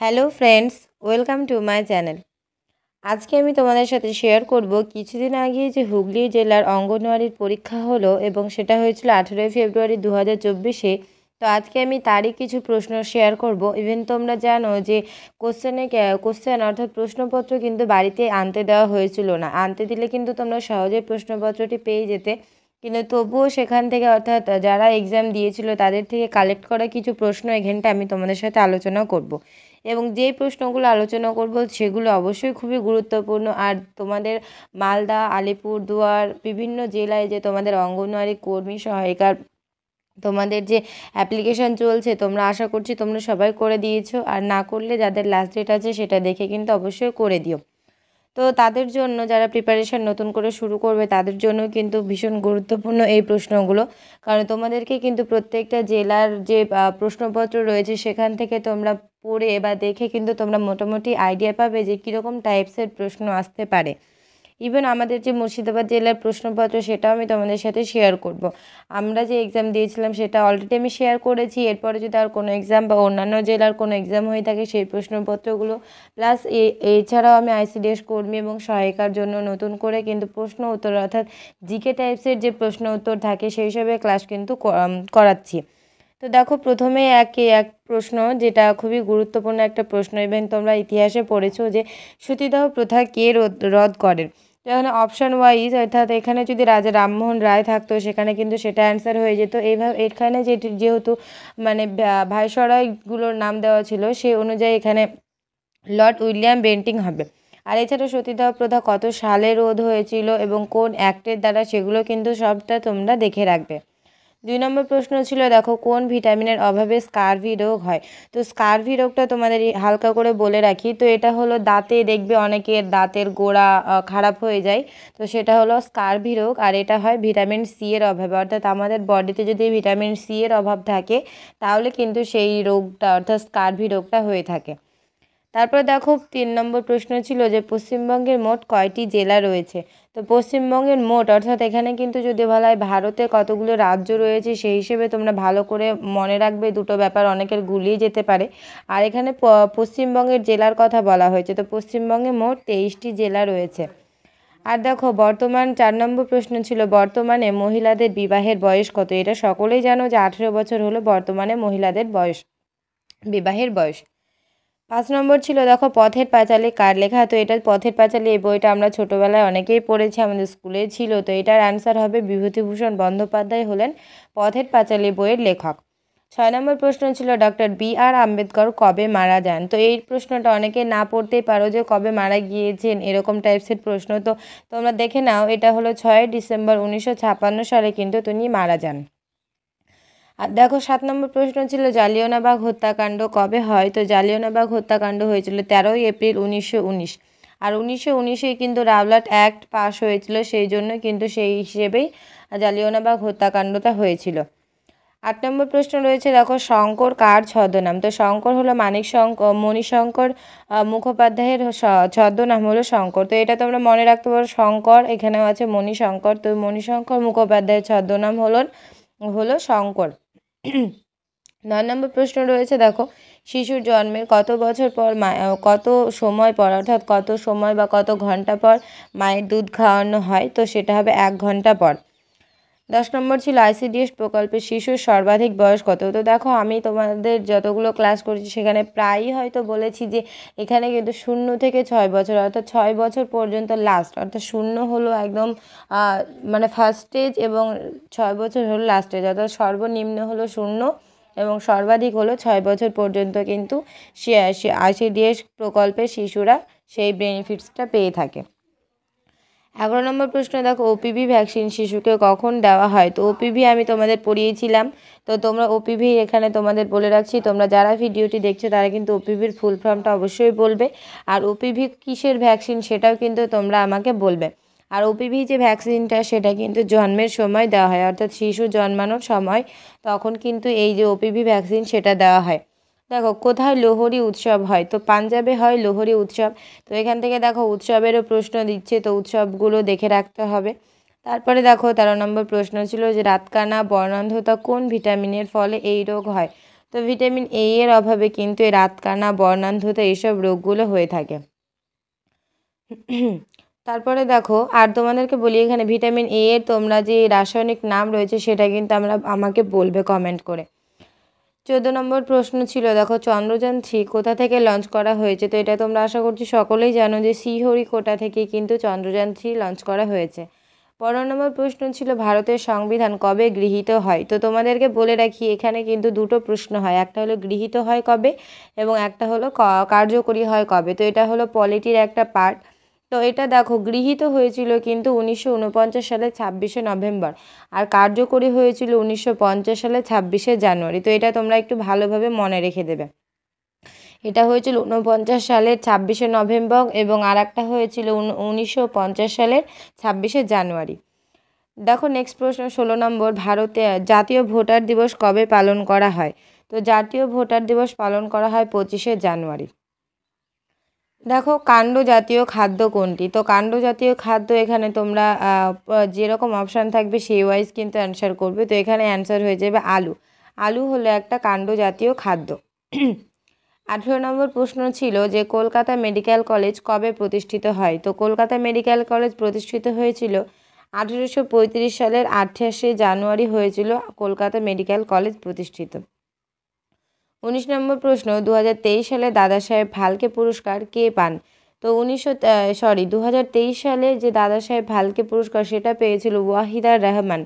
Hello friends, welcome to my channel. আজকে আমি তোমাদের সাথে শেয়ার করব কিছুদিন আগে যে হুগলি জেলার অঙ্গনওয়াড়ির পরীক্ষা হলো এবং সেটা হয়েছিল 18ই ফেব্রুয়ারি 2024-এ। তো আজকে আমি তারই কিছু প্রশ্ন শেয়ার করব। ইভেন তোমরা জানো যে কোশ্চেন অর্থাৎ প্রশ্নপত্র কিন্তু বাড়িতে আনতে দেওয়া হয়েছিল না। আনতে দিলে কিন্তু তোমরা সহজেই প্রশ্নপত্রটি পেয়ে যেতে, কিন্তু তবুও সেখান থেকে অর্থাৎ যারা এক্সাম দিয়েছিল তাদের থেকে কালেক্ট করা কিছু প্রশ্ন এখানটা আমি তোমাদের সাথে আলোচনা করব। এবং যেই প্রশ্নগুলো আলোচনা করব সেগুলো অবশ্যই খুবই গুরুত্বপূর্ণ। আর তোমাদের মালদা, আলিপুরদুয়ার বিভিন্ন জেলায় যে তোমাদের অঙ্গনওয়াড়ি কর্মী সহায়িকার তোমাদের যে অ্যাপ্লিকেশান চলছে, তোমরা আশা করছি তোমরা সবাই করে দিয়েছো। আর না করলে যাদের লাস্ট ডেট আছে সেটা দেখে কিন্তু অবশ্যই করে দিও। তো তাদের জন্য যারা প্রিপারেশান নতুন করে শুরু করবে তাদের জন্য কিন্তু ভীষণ গুরুত্বপূর্ণ এই প্রশ্নগুলো। কারণ তোমাদেরকে কিন্তু প্রত্যেকটা জেলার যে প্রশ্নপত্র রয়েছে সেখান থেকে তোমরা পড়ে বা দেখে কিন্তু তোমরা মোটামুটি আইডিয়া পাবে যে কীরকম টাইপসের প্রশ্ন আসতে পারে। ইভেন আমাদের যে মুর্শিদাবাদ জেলার প্রশ্নপত্র সেটাও আমি তোমাদের সাথে শেয়ার করব। আমরা যে এক্সাম দিয়েছিলাম সেটা অলরেডি আমি শেয়ার করেছি। এরপরে যদি আর কোনো এক্সাম বা অন্যান্য জেলার কোনো এক্সাম হয়ে থাকে সেই প্রশ্নপত্রগুলো প্লাস এছাড়াও আমি আইসিডিএস কর্মী এবং সহায়িকার জন্য নতুন করে কিন্তু প্রশ্ন উত্তর অর্থাৎ জিকে টাইপসের যে প্রশ্ন উত্তর থাকে সেই হিসাবে ক্লাস কিন্তু করাচ্ছি। তো দেখো, প্রথমে এক প্রশ্ন যেটা খুবই গুরুত্বপূর্ণ একটা প্রশ্ন। ইভেন তোমরা ইতিহাসে পড়েছো যে সতীদাহ প্রথা কে রদ করেন। তো এখানে অপশান ওয়াইজ অর্থাৎ এখানে যদি রাজা রামমোহন রায় থাকতো সেখানে কিন্তু সেটা অ্যান্সার হয়ে যেত। এইভাবে এখানে যেহেতু মানে ভাইসরয়গুলোর নাম দেওয়া ছিল সেই অনুযায়ী এখানে লর্ড উইলিয়াম বেন্টিং হবে। আর এছাড়া সতীদাহ প্রথা কত সালে রোধ হয়েছিল এবং কোন অ্যাক্টের দ্বারা সেগুলো কিন্তু সবটা তোমরা দেখে রাখবে। 2 নম্বর প্রশ্ন ছিল, দেখো কোন ভিটামিনের অভাবে স্কারভি রোগ হয়। তো স্কারভি রোগটা তোমাদের হালকা করে বলে রাখি, তো এটা হলো দাঁতে দেখবে অনেকের দাঁতের গোড়া খারাপ হয়ে যায়, তো সেটা হলো স্কারভি রোগ। আর এটা হয় ভিটামিন সি এর অভাবে, অর্থাৎ আমাদের বডিতে যদি ভিটামিন সি এর অভাব থাকে তাহলে কিন্তু সেই রোগটা অর্থাৎ স্কারভি রোগটা হয়ে থাকে। তারপরে দেখো 3 নম্বর প্রশ্ন ছিল যে পশ্চিমবঙ্গের মোট কয়টি জেলা রয়েছে। তো পশ্চিমবঙ্গের মোট অর্থাৎ এখানে কিন্তু যদি বলা হয় ভারতে কতগুলো রাজ্য রয়েছে সেই হিসেবে তোমরা ভালো করে মনে রাখবে, দুটো ব্যাপার অনেকের গুলিয়ে যেতে পারে। আর এখানে পশ্চিমবঙ্গের জেলার কথা বলা হয়েছে, তো পশ্চিমবঙ্গে মোট 23টি জেলা রয়েছে। আর দেখো বর্তমান 4 নম্বর প্রশ্ন ছিল বর্তমানে মহিলাদের বিবাহের বয়স কত। এটা সকলেই জানো যে 18 বছর হলো বর্তমানে মহিলাদের বিবাহের বয়স। 5 নম্বর ছিল, দেখো পথের পাঁচালী কার লেখা। তো এটা পথের পাঁচালী এই বইটা আমরা ছোটোবেলায় অনেকেই পড়েছি, আমাদের স্কুলে ছিল। তো এটার অ্যান্সার হবে বিভূতিভূষণ বন্দ্যোপাধ্যায় হলেন পথের পাঁচালী বইয়ের লেখক। 6 নম্বর প্রশ্ন ছিল ডক্টর বি.আর. আম্বেদকর কবে মারা যান। তো এই প্রশ্নটা অনেকে না পড়তেই পারো যে কবে মারা গিয়েছেন এরকম টাইপসের প্রশ্ন। তো তোমরা দেখে নাও, এটা হলো 6 ডিসেম্বর 1956 সালে কিন্তু তিনি মারা যান। আর দেখো 7 নম্বর প্রশ্ন ছিল জালিয়ানওয়ালাবাগ হত্যাকাণ্ড কবে হয়। তো জালিয়ানওয়ালাবাগ হত্যাকাণ্ড হয়েছিল 13ই এপ্রিল 1919। আর 1919-এ কিন্তু রাওলাট অ্যাক্ট পাস হয়েছিল, সেই জন্য কিন্তু সেই হিসেবেই জালিয়ানওয়ালাবাগ হত্যাকাণ্ডটা হয়েছিল। 8 নম্বর প্রশ্ন রয়েছে, দেখো শঙ্কর কার ছদ্মনাম। তো শঙ্কর হলো মণিশঙ্কর মুখোপাধ্যায়ের ছদ্মনাম হলো শঙ্কর। তো এটা তোমরা মনে রাখতে পারো, শঙ্কর এখানেও আছে মণিশঙ্কর। তো মণিশঙ্কর মুখোপাধ্যায়ের ছদ্মনাম হলো শঙ্কর। 9 নম্বর প্রশ্ন রয়েছে, দেখো শিশুর জন্মের কত বছর পর কত সময় পর অর্থাৎ কত সময় বা কত ঘন্টা পর মায়ের দুধ খাওয়ানো হয়। তো সেটা হবে 1 ঘন্টা পর। 10 নম্বর ছিল আইসিডিএস প্রকল্পে শিশুর সর্বাধিক বয়স কত। তো দেখো আমি তোমাদের যতগুলো ক্লাস করেছি সেখানে প্রায়ই হয়তো বলেছি যে এখানে কিন্তু 0 থেকে 6 বছর অর্থাৎ 6 বছর পর্যন্ত লাস্ট, অর্থাৎ 0 হলো একদম মানে ফার্স্ট স্টেজ এবং 6 বছর হলো লাস্ট স্টেজ, অর্থাৎ সর্বনিম্ন হলো 0 এবং সর্বাধিক হলো 6 বছর পর্যন্ত কিন্তু আইসিডিএস প্রকল্পে শিশুরা সেই বেনিফিটসটা পেয়ে থাকে। 11 নম্বর প্রশ্ন, দেখো ওপিভি ভ্যাকসিন শিশুকে কখন দেওয়া হয়। তো ওপিভি আমি তোমাদের পড়িয়েছিলাম, তো তোমরা ওপিভি এখানে তোমাদের বলে রাখছি, তোমরা যারা ভিডিওটি দেখছো তারা কিন্তু ওপিভির ফুল ফর্মটা অবশ্যই বলবে। আর ওপিভি কিসের ভ্যাকসিন সেটাও কিন্তু তোমরা আমাকে বলবে। আর ওপিভি যে ভ্যাকসিনটা সেটা কিন্তু জন্মের সময় দেওয়া হয়, অর্থাৎ শিশু জন্মানোর সময় তখন কিন্তু এই যে ওপিভি ভ্যাকসিন সেটা দেওয়া হয়। দেখো কোথায় লোহরি উৎসব হয়। তো পাঞ্জাবে হয় লোহরি উৎসব। তো এখান থেকে দেখো উৎসবেরও প্রশ্ন দিচ্ছে, তো উৎসবগুলো দেখে রাখতে হবে। তারপরে দেখো 13 নম্বর প্রশ্ন ছিল যে রাতকানা বর্ণান্ধতা কোন ভিটামিনের ফলে এই রোগ হয়। তো ভিটামিন এ এর অভাবে কিন্তু এই রাতকানা, বর্ণান্ধতা এইসব রোগগুলো হয়ে থাকে। তারপরে দেখো, আর তোমাদেরকে বলি এখানে ভিটামিন এ এর তোমরা যে রাসায়নিক নাম রয়েছে সেটা কিন্তু আমাকে বলবে কমেন্ট করে। 14 নম্বর প্রশ্ন ছিল, দেখো চন্দ্রযান-3 কোথা থেকে লঞ্চ করা হয়েছে? তো এটা তোমরা আশা করছি সকলেই জানো যে শ্রীহরিকোটা থেকে কিন্তু চন্দ্রযান-3 লঞ্চ করা হয়েছে। 15 নম্বর প্রশ্ন ছিল, ভারতের সংবিধান কবে গৃহীত হয়? তো তোমাদেরকে বলে রাখি এখানে কিন্তু দুটো প্রশ্ন হয়, একটা হলো গৃহীত হয় কবে এবং একটা হলো কার্যকরী হয় কবে। তো এটা হলো পলিটির একটা পার্ট। তো এটা দেখো, গৃহীত হয়েছিল কিন্তু 1949 সালে 26শে নভেম্বর, আর কার্যকরী হয়েছিল 1950 সালে 26শে জানুয়ারি। তো এটা তোমরা একটু ভালোভাবে মনে রেখে দেবে। এটা হয়েছিল 49 সালের 26শে নভেম্বর এবং আর একটা হয়েছিল 1950 সালের 26শে জানুয়ারি। দেখো নেক্সট প্রশ্ন 16 নম্বর, ভারতে জাতীয় ভোটার দিবস কবে পালন করা হয়? তো জাতীয় ভোটার দিবস পালন করা হয় 25শে জানুয়ারি। দেখো কাণ্ড জাতীয় খাদ্য কোনটি? তো কাণ্ড জাতীয় খাদ্য এখানে তোমরা যেরকম অপশান থাকবে সেই ওয়াইজ কিন্তু অ্যান্সার করবে। তো এখানে অ্যান্সার হয়ে যাবে আলু। আলু হলো একটা কাণ্ড জাতীয় খাদ্য। 18 নম্বর প্রশ্ন ছিল যে কলকাতা মেডিকেল কলেজ কবে প্রতিষ্ঠিত হয়? তো কলকাতা মেডিকেল কলেজ প্রতিষ্ঠিত হয়েছিল 1835 সালের 28শে জানুয়ারি হয়েছিল কলকাতা মেডিকেল কলেজ প্রতিষ্ঠিত। 19 নম্বর প্রশ্ন, 2023 সালে দাদা সাহেব ফালকে পুরস্কার কে পান? তো 2023 সালে যে দাদা সাহেব ফালকে পুরস্কার সেটা পেয়েছিল ওয়াহিদা রহমান।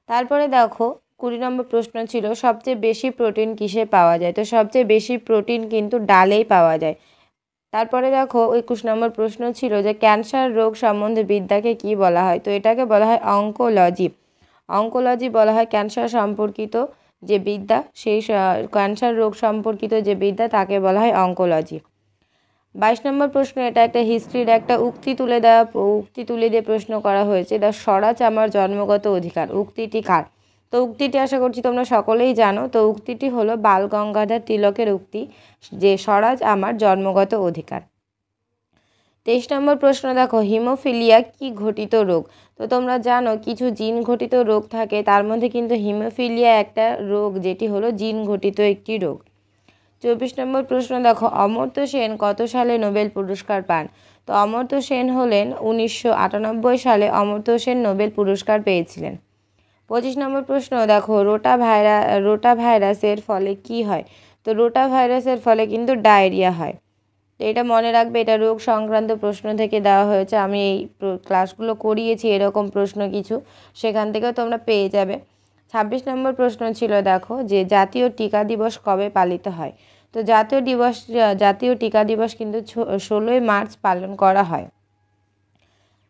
তারপরে দেখো 20 নম্বর প্রশ্ন ছিল, সবচেয়ে বেশি প্রোটিন কিসে পাওয়া যায়? তো সবচেয়ে বেশি প্রোটিন কিন্তু ডালেই পাওয়া যায়। তারপরে দেখো 21 নম্বর প্রশ্ন ছিল যে ক্যান্সার রোগ সম্বন্ধে বিদ্যাকে কি বলা হয়? তো এটাকে বলা হয় অঙ্কোলজি। অঙ্কোলজি বলা হয় ক্যান্সার সম্পর্কিত যে বিদ্যা, সেই ক্যান্সার রোগ সম্পর্কিত যে বিদ্যা তাকে বলা হয় অঙ্কোলজি। 22 নম্বর প্রশ্ন, এটা একটা হিস্ট্রির একটা উক্তি তুলে দিয়ে প্রশ্ন করা হয়েছে, দ্য স্বরাজ আমার জন্মগত অধিকার। উক্তিটি কার? তো উক্তিটি আশা করছি তোমরা সকলেই জানো। তো উক্তিটি হলো বাল গঙ্গাধর তিলকের উক্তি, যে স্বরাজ আমার জন্মগত অধিকার। 23 নম্বর প্রশ্ন, দেখো হিমোফিলিয়া কি ঘটিত রোগ? তো তোমরা জানো কিছু জিন ঘটিত রোগ থাকে, তার মধ্যে কিন্তু হিমোফিলিয়া একটা রোগ, যেটি হলো জিন ঘটিত একটি রোগ। 24 নম্বর প্রশ্ন, দেখো অমর্ত্য সেন কত সালে নোবেল পুরস্কার পান? তো অমর্ত্য সেন হলেন 1998 সালে অমর্ত্য সেন নোবেল পুরস্কার পেয়েছিলেন। 25 নম্বর প্রশ্ন, দেখো রোটা ভাইরাসের ফলে কি হয়? তো রোটা ভাইরাসের ফলে কিন্তু ডায়রিয়া হয়। তো এটা মনে রাখবে, এটা রোগ সংক্রান্ত প্রশ্ন থেকে দেওয়া হয়েছে। আমি এই ক্লাসগুলো করিয়েছি এরকম প্রশ্ন কিছু, সেখান থেকেও তোমরা পেয়ে যাবে। 26 নম্বর প্রশ্ন ছিল, দেখো যে জাতীয় টিকা দিবস কবে পালিত হয়? তো জাতীয় টিকা দিবস কিন্তু 16ই মার্চ পালন করা হয়।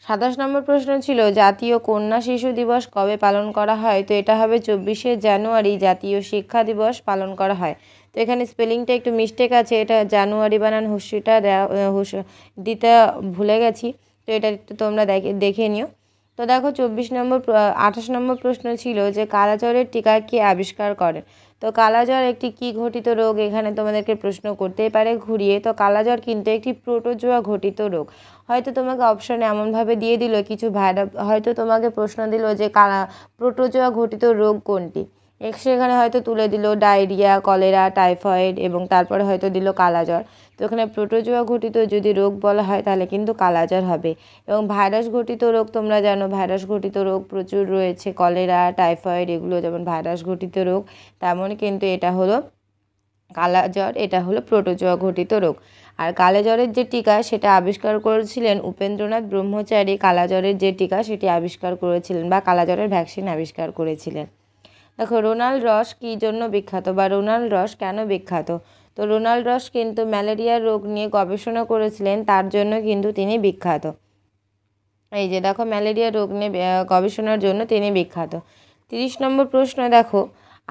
27 নম্বর প্রশ্ন ছিল, জাতীয় কন্যা শিশু দিবস কবে পালন করা হয়? তো এটা হবে 24শে জানুয়ারি, জাতীয় শিক্ষা দিবস পালন করা হয়। তো এখানে স্পেলিংটা একটু মিস্টেক আছে, এটা জানুয়ারি বানান হুঁশিটা দিতে ভুলে গেছি। তো এটা একটু তোমরা দেখে নিও। তো দেখো 28 নম্বর প্রশ্ন ছিল যে কালাজ্বরের টিকা কে আবিষ্কার করেন? তো কালাজ্বর একটি কি ঘটিত রোগ? এখানে তোমাদেরকে প্রশ্ন করতেই পারে ঘুরিয়ে। তো কালাজ্বর কিন্তু একটি প্রোটোজোয়া ঘটিত রোগ। হয়তো তোমাকে অপশানে এমনভাবে দিয়ে দিল কিছু হয়তো তোমাকে প্রশ্ন দিল যে প্রোটোজোয়া ঘটিত রোগ কোনটি, সেখানে হয়তো তুলে দিল ডায়রিয়া, কলেরা, টাইফয়েড এবং তারপরে হয়তো দিল কালাজ্বর। তো এখানে প্রোটোজোয়া ঘটিত যদি রোগ বলা হয় তাহলে কিন্তু কালাজ্বর হবে। এবং ভাইরাস ঘটিত রোগ তোমরা জানো, ভাইরাস ঘটিত রোগ প্রচুর রয়েছে, কলেরা, টাইফয়েড এগুলো যেমন ভাইরাস ঘটিত রোগ, তেমন কিন্তু এটা হলো কালাজ্বর, এটা হলো প্রোটোজোয়া ঘটিত রোগ। আর কালাজ্বরের যে টিকা সেটা আবিষ্কার করেছিলেন উপেন্দ্রনাথ ব্রহ্মচারী। কালাজ্বরের যে টিকা সেটি আবিষ্কার করেছিলেন বা কালাজ্বরের ভ্যাকসিন আবিষ্কার করেছিলেন। দেখো রোনাল্ড রস কী জন্য বিখ্যাত বা রোনাল্ড রস কেন বিখ্যাত? তো রোনাল্ড রস কিন্তু ম্যালেরিয়া রোগ নিয়ে গবেষণা করেছিলেন, তার জন্য কিন্তু তিনি বিখ্যাত। এই যে দেখো ম্যালেরিয়া রোগ নিয়ে গবেষণার জন্য তিনি বিখ্যাত। 30 নম্বর প্রশ্ন, দেখো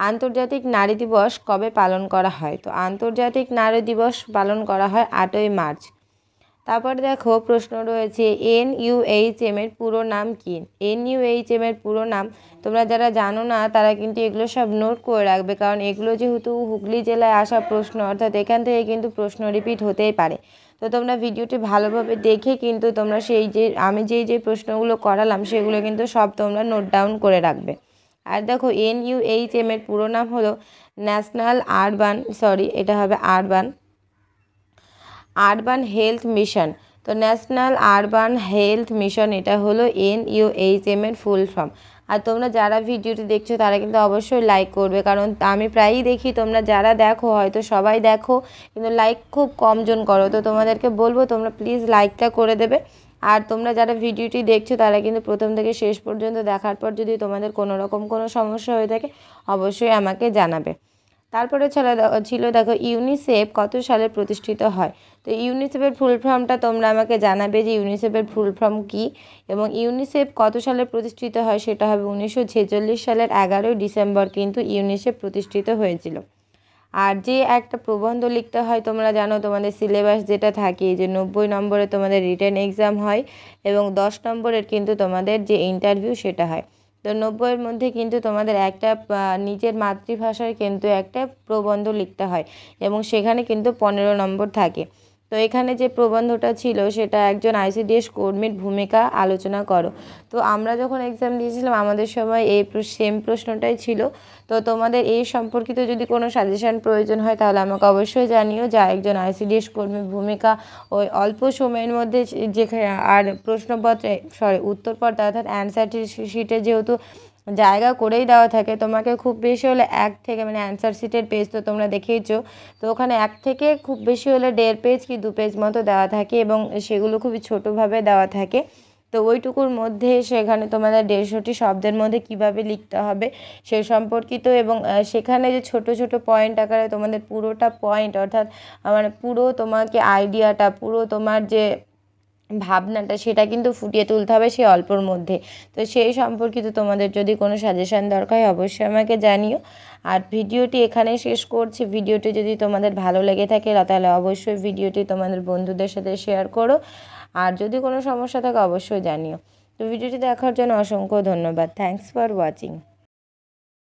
আন্তর্জাতিক নারী দিবস কবে পালন করা হয়? তো আন্তর্জাতিক নারী দিবস পালন করা হয় 8ই মার্চ। তারপর দেখো প্রশ্ন রয়েছে NUHM এর পুরো নাম কি? NUHM এর পুরো নাম তোমরা যারা জানো না তারা কিন্তু এগুলো সব নোট করে রাখবে, কারণ এগুলো যেহেতু হুগলি জেলায় আসা প্রশ্ন, অর্থাৎ এখান থেকে কিন্তু প্রশ্ন রিপিট হতেই পারে। তো তোমরা ভিডিওটি ভালোভাবে দেখে কিন্তু তোমরা আমি যেই প্রশ্নগুলো করালাম সেগুলো কিন্তু সব তোমরা নোট ডাউন করে রাখবে। আর দেখো NUHM এর পুরো নাম হলো ন্যাশনাল এটা হবে আরবান হেলথ মিশন। তো ন্যাশনাল আরবান হেলথ মিশন এটা হলো NUHM এর ফুল ফর্ম। আর তোমরা যারা ভিডিওটি দেখছো তারা কিন্তু অবশ্যই লাইক করবে, কারণ আমি প্রায়ই দেখি তোমরা যারা দেখো হয়তো সবাই দেখো কিন্তু লাইক খুব কমজন করো। তো তোমাদেরকে বলবো তোমরা প্লিজ লাইকটা করে দেবে। আর তোমরা যারা ভিডিওটি দেখছো তারা কিন্তু প্রথম থেকে শেষ পর্যন্ত দেখার পর যদি তোমাদের কোনো রকম কোনো সমস্যা হয়ে থাকে অবশ্যই আমাকে জানাবে। তারপরে ছিল দেখো ইউনিসেফ কত সালে প্রতিষ্ঠিত হয়। তো ইউনিসেফের ফুল ফর্মটা তোমরা আমাকে জানাবে যে ইউনিসেফের ফুল ফর্ম কী, এবং ইউনিসেফ কত সালে প্রতিষ্ঠিত হয় সেটা হবে 1946 সালের 11ই ডিসেম্বর কিন্তু ইউনিসেফ প্রতিষ্ঠিত হয়েছিল। আর যে একটা প্রবন্ধ লিখতে হয় তোমরা জানো তোমাদের সিলেবাস যেটা থাকে যে 90 নম্বরে তোমাদের রিটেন এক্সাম হয় এবং 10 নম্বরের কিন্তু তোমাদের যে ইন্টারভিউ সেটা হয়। তো 90-এর মধ্যে কিন্তু তোমাদের একটা নিজের মাতৃভাষায় কিন্তু একটা প্রবন্ধ লিখতে হয় এবং সেখানে কিন্তু 15 নম্বর থাকে। তো এখানে যে প্রবন্ধটা ছিল সেটা একজন ICDS কর্মীর ভূমিকা আলোচনা করো। তো আমরা যখন এক্সাম দিয়েছিলাম আমাদের সময় এই সেম প্রশ্নটাই ছিল। তো তোমাদের এই সম্পর্কিত যদি কোনো সাজেশান প্রয়োজন হয় তাহলে আমাকে অবশ্যই জানিও, যা একজন ICDS কর্মীর ভূমিকা ওই অল্প সময়ের মধ্যে যেখানে আর প্রশ্নপত্রে উত্তরপত্র অর্থাৎ অ্যান্সার শিটে যেহেতু জায়গা করেই দেওয়া থাকে, তোমাকে খুব বেশি হলে 1 থেকে অ্যান্সার শিটের পেজ তো তোমরা দেখেইছো, তো ওখানে 1 থেকে খুব বেশি হলে 1.5 পেজ কি 2 পেজ মতো দেওয়া থাকে এবং সেগুলো খুবই ছোটোভাবে দেওয়া থাকে। তো ওইটুকুর মধ্যে সেখানে তোমাদের 150টি শব্দের মধ্যে কিভাবে লিখতে হবে সে সম্পর্কিত এবং সেখানে যে ছোট ছোট পয়েন্ট আকারে তোমাদের পুরোটা পয়েন্ট অর্থাৎ পুরো তোমাকে আইডিয়াটা পুরো তোমার যে ভাবনাটা সেটা কিন্তু ফুটিয়ে তুলতে হবে সেই অল্পর মধ্যে। তো সেই সম্পর্কিত তোমাদের যদি কোনো সাজেশান দরকার হয় অবশ্যই আমাকে জানিও। আর ভিডিওটি এখানেই শেষ করছি। ভিডিওটি যদি তোমাদের ভালো লেগে থাকে তাহলে অবশ্যই ভিডিওটি তোমাদের বন্ধুদের সাথে শেয়ার করো। আর যদি কোনো সমস্যা থাকে অবশ্যই জানিও। তো ভিডিওটি দেখার জন্য অসংখ্য ধন্যবাদ। Thanks for watching.